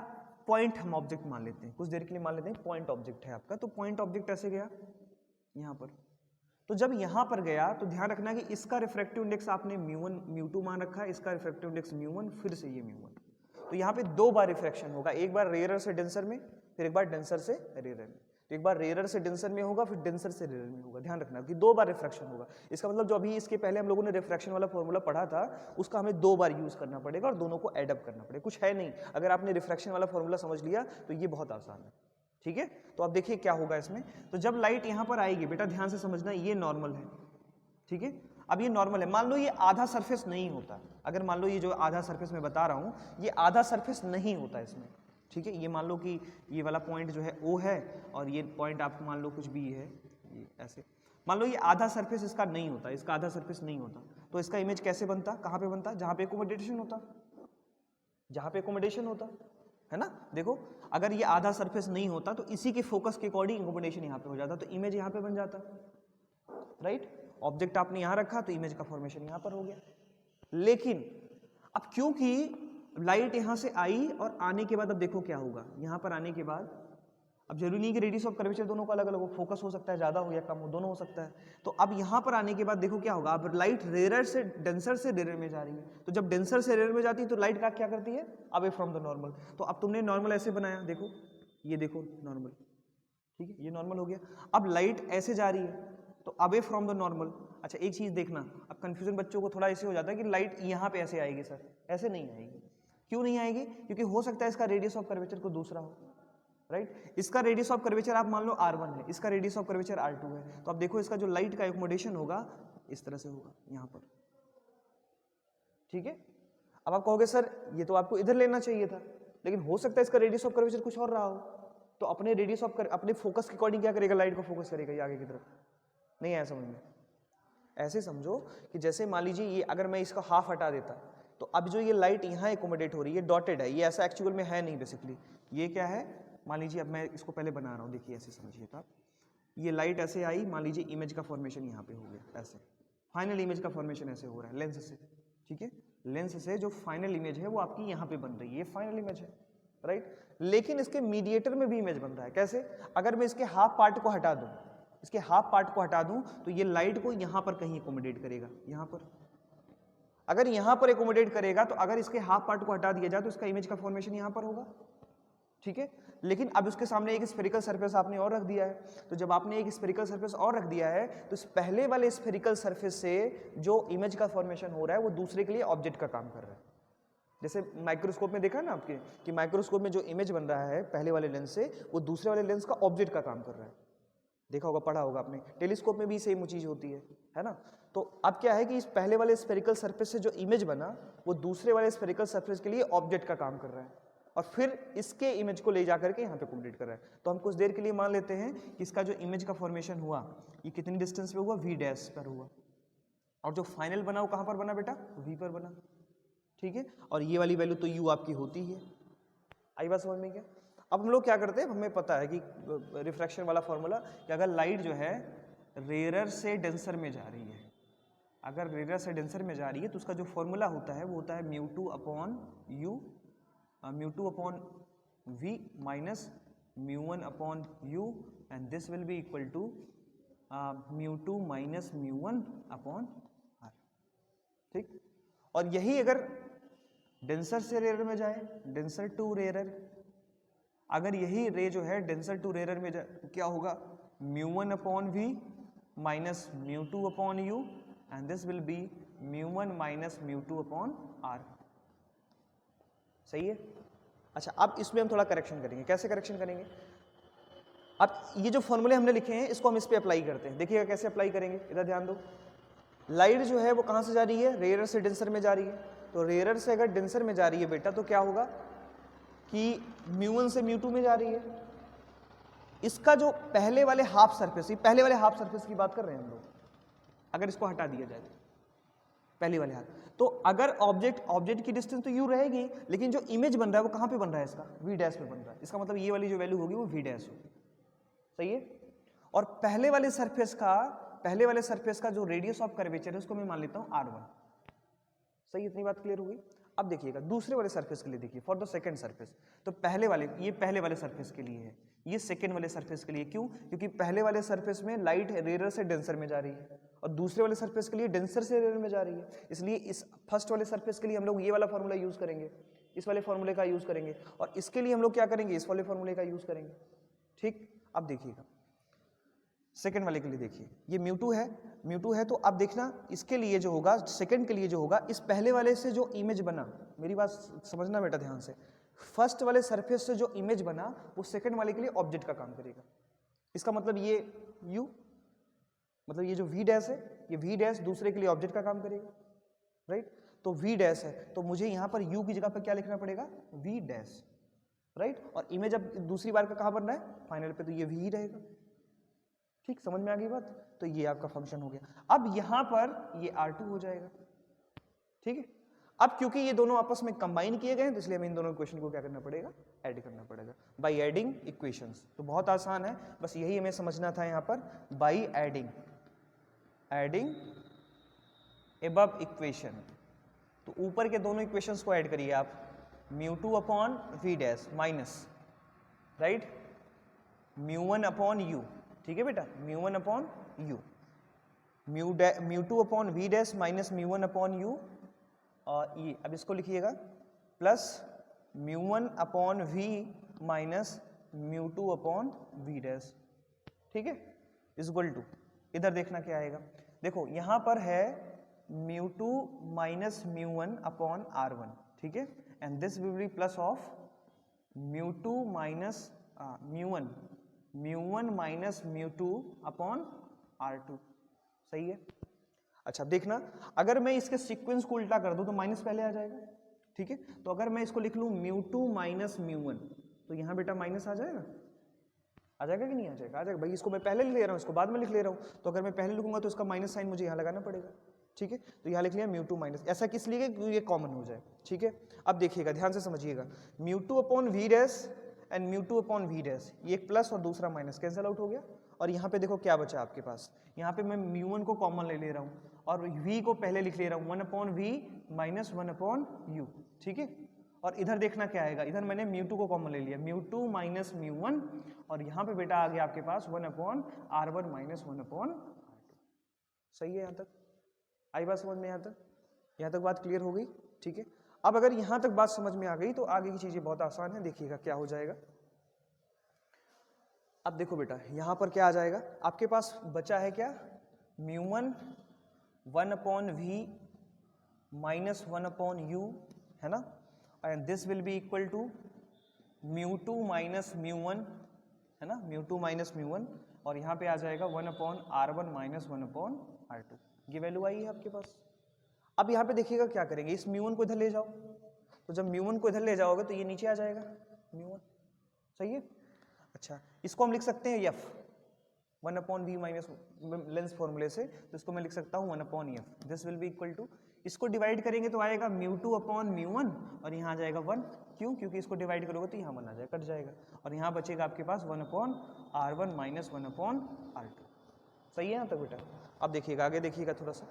[SPEAKER 1] पॉइंट हम ऑब्जेक्ट मान लेते हैं, कुछ देर के लिए मान लेते हैं पॉइंट ऑब्जेक्ट है आपका, तो पॉइंट ऑब्जेक्ट ऐसे गया यहाँ पर। तो जब यहाँ पर गया तो ध्यान रखना कि इसका रिफ्रैक्टिव इंडेक्स आपने म्यू1 म्यू2 मान रखा है, इसका रिफ्रैक्टिव इंडेक्स म्यू1, फिर से ये म्यू1। तो यहाँ पे दो बार रिफ्रैक्शन होगा, एक बार रेयरर से डेंसर में, फिर एक बार डेंसर से रेयरर में। तो एक बार रेयरर से डेंसर में होगा, फिर डेंसर से रेयरर में होगा। ध्यान रखना कि दो बार रिफ्रैक्शन होगा। इसका मतलब जो अभी इसके पहले हम लोगों ने रिफ्रैक्शन वाला फॉर्मूला पढ़ा था, उसका हमें दो बार यूज करना पड़ेगा और दोनों को एडअप करना पड़ेगा। कुछ है नहीं, अगर आपने रिफ्रैक्शन वाला फॉर्मूला समझ लिया तो ये बहुत आसान है, ठीक है। तो अब देखिए क्या होगा इसमें। तो जब लाइट यहाँ पर आएगी बेटा, ध्यान से समझना, ये नॉर्मल है, ठीक है। अब ये नॉर्मल है, मान लो ये आधा सरफेस नहीं होता, अगर मान लो ये जो आधा सरफेस मैं बता रहा हूँ, ये आधा सरफेस नहीं होता इसमें, ठीक है। ये मान लो कि ये वाला पॉइंट जो है O है, और ये पॉइंट आप मान लो कुछ भी है, ये ऐसे मान लो ये आधा सरफेस इसका नहीं होता, इसका आधा सरफेस नहीं होता, तो इसका इमेज कैसे बनता, कहाँ पे बनता? जहाँ पे एकोमोडेशन होता, जहाँ पे एकोमोडेशन होता है ना। देखो अगर ये आधा सरफेस नहीं होता तो इसी के फोकस के अकॉर्डिंग एकोमोडेशन यहाँ पे हो जाता, तो इमेज यहाँ पे बन जाता, राइट। ऑब्जेक्ट आपने यहाँ रखा तो इमेज का फॉर्मेशन यहाँ पर हो गया। लेकिन अब क्योंकि लाइट यहाँ से आई और आने के बाद अब देखो क्या होगा, यहाँ पर आने के बाद अब जरूरी नहीं कि रेडियस ऑफ कर्वेचर दोनों का अलग अलग हो, फोकस हो सकता है ज़्यादा हो या कम हो, दोनों हो सकता है। तो अब यहाँ पर आने के बाद देखो क्या होगा, अब लाइट रेरर से डेंसर से रेरर में जा रही है, तो जब डेंसर से रेरर में जाती है तो लाइट का क्या करती है, अवे फ्रॉम द नॉर्मल। तो अब तुमने नॉर्मल ऐसे बनाया, देखो ये देखो नॉर्मल, ठीक है, ये नॉर्मल हो गया। अब लाइट ऐसे जा रही है तो अवे फ्रॉम द नॉर्मल। अच्छा एक चीज़ देखना, अब कंफ्यूजन बच्चों को थोड़ा ऐसे हो जाता है कि लाइट यहाँ पे ऐसे आएगी, सर ऐसे नहीं आएगी। क्यों नहीं आएगी? क्योंकि हो सकता है इसका रेडियस ऑफ कर्वेचर को दूसरा हो, राइट। इसका रेडियस ऑफ कर्वेचर आप मान लो R1 है, इसका रेडियस ऑफ कर्वेचर R2 है, तो अब देखो इसका जो लाइट का एकोमोडेशन होगा इस तरह से होगा यहाँ पर, ठीक है। अब आप कहोगे सर ये तो आपको इधर लेना चाहिए था, लेकिन हो सकता है इसका रेडियस ऑफ कर्वेचर कुछ और रहा हो, तो अपने रेडियस ऑफ अपने फोकस के अकॉर्डिंग क्या करेगा, लाइट को फोकस करेगा ये आगे की तरफ। नहीं आया समझ में? ऐसे समझो कि जैसे मान लीजिए ये अगर मैं इसका हाफ हटा देता तो अब जो ये लाइट यहाँ एकोमोडेट हो रही है, डॉटेड है, ये ऐसा एक्चुअल में है नहीं बेसिकली। ये क्या है, मान लीजिए अब मैं इसको पहले बना रहा हूँ, देखिए ऐसे समझिए तो आप, ये लाइट ऐसे आई, मान लीजिए इमेज का फॉर्मेशन यहाँ पे हो गया, ऐसे फाइनल इमेज का फॉर्मेशन ऐसे हो रहा है लेंस से, ठीक है। लेंस से जो फाइनल इमेज है वो आपकी यहाँ पे बन रही है, ये फाइनल इमेज है, राइट। लेकिन इसके मीडिएटर में भी इमेज बन रहा है, कैसे? अगर मैं इसके हाफ पार्ट को हटा दूँ, इसके हाफ पार्ट को हटा दूं तो ये लाइट को यहाँ पर कहीं एकोमोडेट करेगा, यहाँ पर। अगर यहाँ पर एकोमोडेट करेगा तो अगर इसके हाफ पार्ट को हटा दिया जाए तो इसका इमेज का फॉर्मेशन यहाँ पर होगा, ठीक है। लेकिन अब उसके सामने एक स्फेरिकल सरफेस आपने और रख दिया है, तो जब आपने एक स्फेरिकल सरफेस और रख दिया है तो इस पहले वाले स्फेरिकल सरफेस से जो इमेज का फॉर्मेशन हो रहा है वो दूसरे के लिए ऑब्जेक्ट का काम कर रहा है। जैसे माइक्रोस्कोप में देखा ना आपके कि माइक्रोस्कोप में जो इमेज बन रहा है पहले वाले लेंस से, वो दूसरे वाले लेंस का ऑब्जेक्ट का काम कर रहा है। देखा होगा, पढ़ा होगा आपने। टेलीस्कोप में भी सेम चीज होती है ना। तो अब क्या है कि इस पहले वाले स्फेरिकल सरफेस से जो इमेज बना वो दूसरे वाले स्फेरिकल सरफेस के लिए ऑब्जेक्ट का काम कर रहा है, और फिर इसके इमेज को ले जाकर के यहाँ पे कंप्लीट कर रहा है। तो हम कुछ देर के लिए मान लेते हैं कि इसका जो इमेज का फॉर्मेशन हुआ ये कितनी डिस्टेंस पे हुआ, v डैश पर हुआ, और जो फाइनल बना वो कहाँ पर बना बेटा, v पर बना, ठीक है। और ये वाली वैल्यू तो u आपकी होती है। आई बात समझ में क्या? अब हम लोग क्या करते हैं, हमें पता है कि रिफ्रैक्शन वाला फॉर्मूला कि अगर लाइट जो है रेरर से डेंसर में जा रही है, अगर रेरर से डेंसर में जा रही है तो उसका जो फॉर्मूला होता है वो होता है mu two upon v minus mu one upon U and this will be equal to mu two minus mu one upon R. ठीक, और यही अगर डेंसर से रेयर में जाए, डेंसर टू रेयर, अगर यही रे जो है डेंसर टू रेयर में जाए तो क्या होगा, mu one upon we minus mu two upon U and this will be mu one minus mu two upon R. सही है। अच्छा, अब इसमें हम थोड़ा करेक्शन करेंगे। कैसे करेक्शन करेंगे? अब ये जो फॉर्मूले हमने लिखे हैं इसको हम इस पे अप्लाई करते हैं। देखिएगा कैसे अप्लाई करेंगे, इधर ध्यान दो। लाइट जो है वो कहाँ से जा रही है, रेयर से डेंसर में जा रही है। तो रेयर से अगर डेंसर में जा रही है बेटा तो क्या होगा कि म्यू1 से म्यू2 में जा रही है। इसका जो पहले वाले हाफ सरफेस, ये पहले वाले हाफ सरफेस की बात कर रहे हैं हम लोग, अगर इसको हटा दिया जाए पहले वाले हाथ, तो अगर ऑब्जेक्ट की डिस्टेंस तो यू रहेगी, लेकिन जो इमेज बन रहा है वो कहाँ पे बन रहा है, इसका वी डैश पे बन रहा है। इसका मतलब ये वाली जो वैल्यू होगी वो वी डैश होगी। सही है। और पहले वाले सरफेस का जो रेडियस ऑफ कर्वेचर है उसको मैं मान लेता हूँ R1। सही, इतनी बात क्लियर होगी। अब देखिएगा दूसरे वाले सरफेस के लिए, देखिए फॉर द सेकंड सरफेस, तो ये पहले वाले सरफेस के लिए है, ये सेकंड वाले सरफेस के लिए। क्यों? क्योंकि पहले वाले सरफेस में लाइट रेयर से डेंसर में जा रही है और दूसरे वाले सरफेस के लिए डेंसर से रेयर में जा रही है। इसलिए इस फर्स्ट वाले सरफेस के लिए हम लोग ये वाला फॉर्मूला यूज करेंगे, इस वाले फॉर्मूले का यूज करेंगे, और इसके लिए हम लोग क्या करेंगे, इस वाले फॉर्मूले का यूज करेंगे। ठीक, अब देखिएगा सेकंड वाले के लिए, देखिए ये म्यू2 है, तो अब देखना इसके लिए जो होगा, सेकंड के लिए जो होगा, इस पहले वाले से जो इमेज बना, मेरी बात समझना बेटा ध्यान से, फर्स्ट वाले सरफेस से जो इमेज बना वो सेकंड वाले के लिए ऑब्जेक्ट का काम करेगा। इसका मतलब ये यू, मतलब ये जो वी डैश है, ये वी डैश दूसरे के लिए ऑब्जेक्ट का काम करेगा, राइट। तो वी डैश है, तो मुझे यहाँ पर यू की जगह पर क्या लिखना पड़ेगा, वी डैश, राइट। और इमेज अब दूसरी बार का कहाँ बनना है, फाइनल पे, तो ये वी रहेगा। ठीक, समझ में आ गई बात। तो ये आपका फंक्शन हो गया। अब यहां पर ये R2 हो जाएगा। ठीक है। अब क्योंकि ये दोनों आपस में कंबाइन किए गए हैं तो इसलिए हमें इन दोनों इक्वेशन को क्या करना पड़ेगा, ऐड करना पड़ेगा बाय एडिंग इक्वेशंस। तो बहुत आसान है, बस यही हमें समझना था यहां पर, बाय एडिंग अबव इक्वेशन। तो ऊपर के दोनों इक्वेशंस को ऐड करिए आप, mu two upon V dash minus, right, mu one upon you. ठीक है बेटा, mu one upon U, mu two upon V dash minus mu one upon U, और ये अब इसको लिखिएगा plus mu one upon we minus mu two upon V dash. ठीक है, इज इक्वल टू, इधर देखना क्या आएगा, देखो यहां पर है म्यू2 माइनस म्यू1 अपॉन R1। ठीक है, and this will be plus of mu two minus mu one minus mu two upon R2। सही है। अच्छा देखना, अगर मैं इसके सीक्वेंस को उल्टा कर दूं तो माइनस पहले आ जाएगा। ठीक है, तो अगर मैं इसको लिख लूं म्यू2 माइनस म्यू1, तो यहां बेटा माइनस आ जाएगा कि नहीं आ जाएगा? आ जाएगा भाई। इसको मैं पहले लिख ले रहा हूं, इसको बाद में लिख ले रहा हूं, तो अगर मैं पहले लिखूंगा तो इसका माइनस साइन मुझे यहां लगाना पड़ेगा। ठीक है, तो यहां लिख लिया म्यू2 माइनस, ऐसा किस लिए क्योंकि ये कॉमन हो जाए। ठीक है, अब देखिएगा ध्यान से समझिएगा, mu two upon V dash and mu two upon V dash, ये एक प्लस और दूसरा माइनस कैंसिल आउट हो गया, और यहाँ पे देखो क्या बचा आपके पास, यहाँ पे मैं म्यू1 को कॉमन ले रहा हूँ और v को पहले लिख ले रहा हूँ 1 upon we minus 1 upon you. ठीक है, और इधर देखना क्या आएगा, इधर मैंने म्यू2 को कॉमन ले लिया, म्यू2 माइनस म्यू1, और यहाँ पे बेटा आ गया आपके पास 1 upon R1 minus 1 upon R2। सही है, यहाँ तक आई बात समझ में? यहाँ तक बात क्लियर हो गई? ठीक है, अब अगर यहाँ तक बात समझ में आ गई तो आगे की चीजें बहुत आसान है। देखिएगा क्या हो जाएगा। अब देखो बेटा यहाँ पर क्या आ जाएगा, आपके पास बचा है क्या, mu one 1 upon we minus 1 upon U, है ना, and this will be equal to mu two minus mu one, है ना, म्यू2 माइनस म्यू1, और यहाँ पे आ जाएगा 1 upon R1 minus 1 upon R2। ये वैल्यू आई है आपके पास। अब यहाँ पे देखिएगा क्या करेंगे, इस म्यू1 को इधर ले जाओ, तो जब म्यू1 को इधर ले जाओगे तो ये नीचे आ जाएगा म्यू1। सही है। अच्छा, इसको हम लिख सकते हैं f, 1 upon we minus lens फॉर्मूले से, तो इसको मैं लिख सकता हूँ 1 upon f. This will be equal to, इसको डिवाइड करेंगे तो आएगा म्यू2 अपॉन म्यू1, और यहाँ आ जाएगा 1। क्यों? क्योंकि इसको डिवाइड करोगे तो यहाँ 1 आ जाएगा, कट जाएगा, और यहाँ बचेगा आपके पास 1 upon R1 minus 1 upon R2। सही है यहाँ तक बेटा? अब देखिएगा आगे, देखिएगा थोड़ा सा।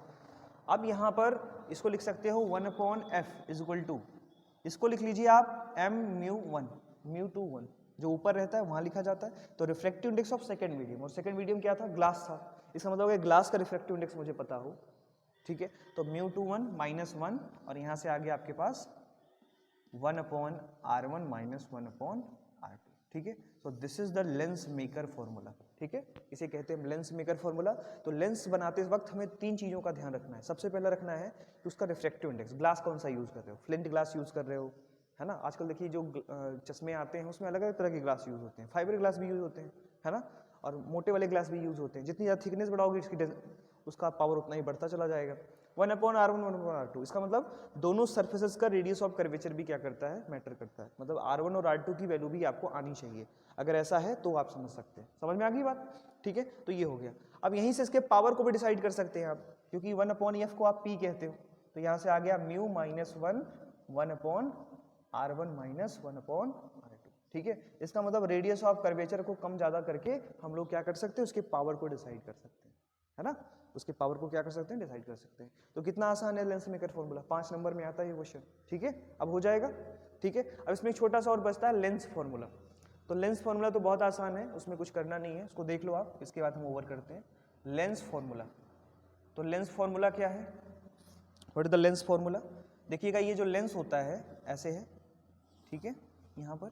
[SPEAKER 1] अब यहाँ पर इसको लिख सकते हो 1 upon f is equal to, इसको लिख लीजिए आप m म्यू1 म्यू2 1, जो ऊपर रहता है वहाँ लिखा जाता है। तो refractive index of second medium, और सेकेंड मीडियम क्या था, ग्लास था। इसका मतलब है ग्लास का रिफ्रैक्टिव इंडेक्स मुझे पता हो, ठीक है। तो μ21 -1 और यहाँ से आगे आपके पास 1/r1 - 1/r2, ठीक है। तो this is the lens maker formula, ठीक है, इसे कहते हैं लेंस मेकर फॉर्मूला। तो लेंस बनाते वक्त हमें 3 चीज़ों का ध्यान रखना है। सबसे पहला रखना है कि उसका रिफ्रैक्टिव इंडेक्स, ग्लास कौन सा यूज़ कर रहे हो, फ्लिंट ग्लास यूज़ कर रहे हो, है ना। आजकल देखिए जो चश्मे आते हैं उसमें अलग अलग तरह के ग्लास यूज़ होते हैं, फाइबर ग्लास भी यूज़ होते हैं, है ना, और मोटे वाले ग्लास भी यूज़ होते हैं। जितनी ज़्यादा थिकनेस बढ़ाओगे इसकी उसका पावर उतना ही बढ़ता चला जाएगा। 1/r1 1/r2, इसका मतलब दोनों सर्फेसेस का रेडियस ऑफ कर्वेचर भी क्या करता है, मैटर करता है। मतलब r1 और r2 की वैल्यू भी आपको आनी चाहिए। अगर ऐसा है तो आप समझ सकते हैं, समझ में आ गई बात, ठीक है। तो ये हो गया। अब यहीं से इसके पावर को भी डिसाइड कर सकते हैं आप, क्योंकि 1/f को आप p कहते हो। तो यहाँ से आ गया μ -1 1/r1 - 1/r2, ठीक है। इसका मतलब रेडियस ऑफ कर्वेचर को कम ज़्यादा करके हम लोग क्या कर सकते हैं, उसके पावर को डिसाइड कर सकते हैं, है ना। उसके पावर को क्या कर सकते हैं, डिसाइड कर सकते हैं। तो कितना आसान है लेंस मेकर फॉर्मूला, 5 नंबर में आता है ये क्वेश्चन, ठीक है। अब हो जाएगा, ठीक है। अब इसमें एक छोटा सा और बचता है लेंस फॉर्मूला। तो लेंस फॉर्मूला तो बहुत आसान है, उसमें कुछ करना नहीं है, उसको देख लो आप, इसके बाद हम ओवर करते हैं। लेंस फॉर्मूला, तो लेंस फॉर्मूला क्या है, what is the lens formula. देखिएगा ये जो लेंस होता है ऐसे है, ठीक है, यहाँ पर।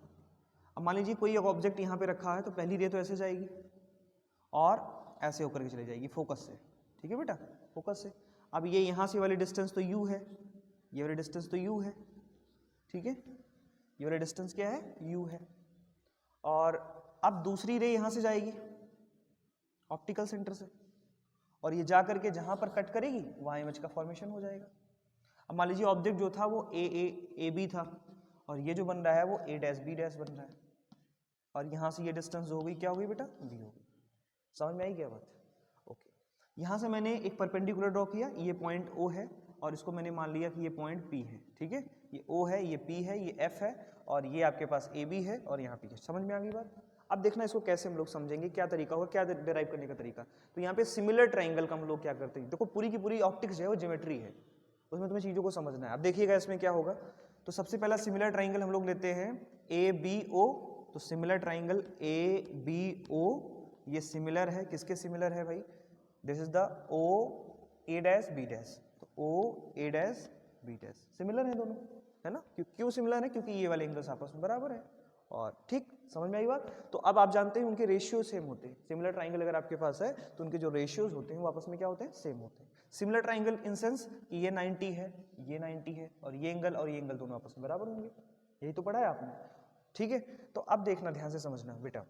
[SPEAKER 1] अब मान लीजिए कोई एक ऑब्जेक्ट यहाँ पे रखा है, तो पहली रे तो ऐसे जाएगी और ऐसे होकर के चली जाएगी फोकस से, ठीक है बेटा, फोकस से। अब ये यहाँ से वाली डिस्टेंस तो u है, ये वाली डिस्टेंस तो u है, ठीक है, ये वाली डिस्टेंस क्या है, u है। और अब दूसरी रे यहाँ से जाएगी ऑप्टिकल सेंटर से, और ये जा करके जहाँ पर कट करेगी वहाँ इमेज का फॉर्मेशन हो जाएगा। अब मान लीजिए ऑब्जेक्ट जो था वो ए बी था, और ये जो बन रहा है वो a डैश b डैश बन रहा है, और यहाँ से ये डिस्टेंस हो गई क्या हो गई बेटा, b हो गई। समझ में आई क्या बात, ओके। यहाँ से मैंने एक परपेंडिकुलर ड्रॉ किया, ये पॉइंट O है, और इसको मैंने मान लिया कि ये पॉइंट P है, ठीक है। ये O है, ये P है, ये F है, और ये आपके पास AB है, और यहाँ P है। समझ में आ गई बात। अब देखना इसको कैसे हम लोग समझेंगे, क्या तरीका होगा, क्या डिराइव करने का तरीका। तो यहाँ पे सिमिलर ट्राइंगल का हम लोग क्या करते हैं, देखो पूरी की पूरी ऑप्टिक्स है वो ज्योमेट्री है, उसमें तुम्हें चीज़ों को समझना है। अब देखिएगा इसमें क्या होगा। तो सबसे पहला सिमिलर ट्राइंगल हम लोग लेते हैं ABO। तो सिमिलर ट्राइंगल ABO ये सिमिलर है, किसके सिमिलर है भाई, this is the OA dash B dash. तो OA dash B dash similar है दोनों, है ना। क्यों सिमिलर है, क्योंकि ये वाले एंगल्स आपस में बराबर है। और ठीक समझ में आई बात। तो अब आप जानते हैं उनके रेशियो सेम होते हैं। सिमिलर ट्राइंगल अगर आपके पास है तो उनके जो रेशियोज होते हैं वो आपस में क्या होते हैं, सेम होते हैं। सिमिलर ट्राइंगल इन सेंस कि ये 90 है, ये 90 है, और ये एंगल दोनों आपस में बराबर होंगे। यही तो पढ़ा है आपने, ठीक है। तो अब देखना, ध्यान से समझना बेटा।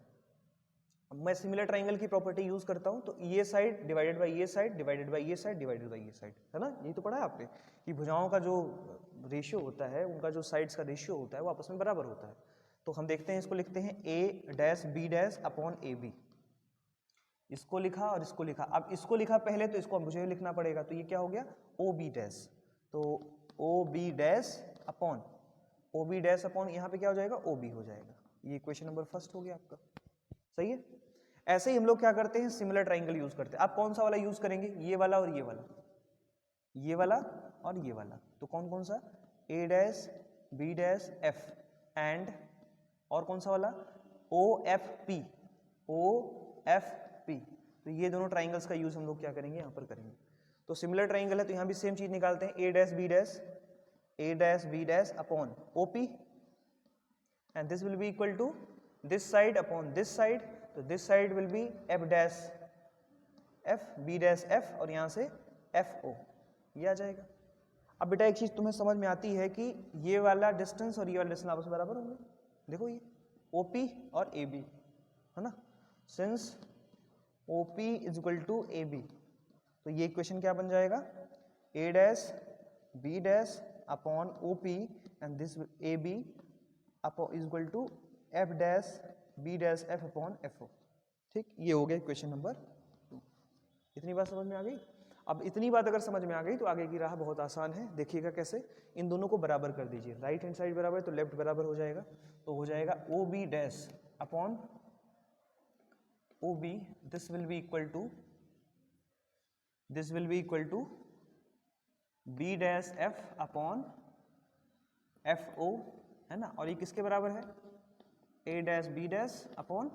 [SPEAKER 1] मैं सिमिलर ट्राइंगल की प्रॉपर्टी यूज करता हूं, तो ये साइड डिवाइडेड बाय ये साइड डिवाइडेड बाय ये साइड डिवाइडेड बाय ये साइड, है ना। यही तो पढ़ा है आपने कि भुजाओं का जो रेशियो होता है, उनका जो साइड्स का रेशियो होता है वो आपस में बराबर होता है। तो हम देखते हैं, इसको लिखते हैं A dash B dash upon AB। इसको लिखा और इसको लिखा। अब इसको लिखा पहले तो इसको मुझे लिखना पड़ेगा, तो ये क्या हो गया OB डैश। तो OB डैश अपॉन यहाँ पे क्या हो जाएगा, OB हो जाएगा। ये क्वेश्चन नंबर फर्स्ट हो गया आपका, सही है। ऐसे ही हम लोग क्या करते हैं, सिमिलर ट्राइंगल यूज करते हैं। आप कौन सा वाला यूज करेंगे, ये वाला और ये वाला, ये वाला और ये वाला। तो कौन कौन सा, A dash B dash F and और कौन सा वाला OFP। तो ये दोनों ट्राइंगल्स का यूज हम लोग क्या करेंगे, यहाँ पर करेंगे। तो सिमिलर ट्राइंगल है तो यहाँ भी सेम चीज निकालते हैं, A dash B dash upon OP, and this will be equal to this side upon this side. तो this side will be F dash F B dash F, और यहाँ से FO, ये आ जाएगा। अब बेटा एक चीज तुम्हें समझ में आती है कि ये वाला डिस्टेंस और ये वाला डिस्टेंस आपस में बराबर होंगे। देखो ये OP और AB, है ना। Since OP is equal to AB, तो ये इक्वेशन क्या बन जाएगा, A dash B dash upon OP and this AB upon is equal to F dash B dash F upon FO। ठीक, ये हो गया क्वेश्चन नंबर 2। इतनी बात समझ में आ गई। अब इतनी बात अगर समझ में आ गई तो आगे की राह बहुत आसान है। देखिएगा कैसे, इन दोनों को बराबर कर दीजिए। राइट हैंड साइड बराबर है तो लेफ्ट बराबर हो जाएगा। तो हो जाएगा OB dash upon OB, this will be equal to B dash F upon FO, है ना। और ये किसके बराबर है, a dash b dash upon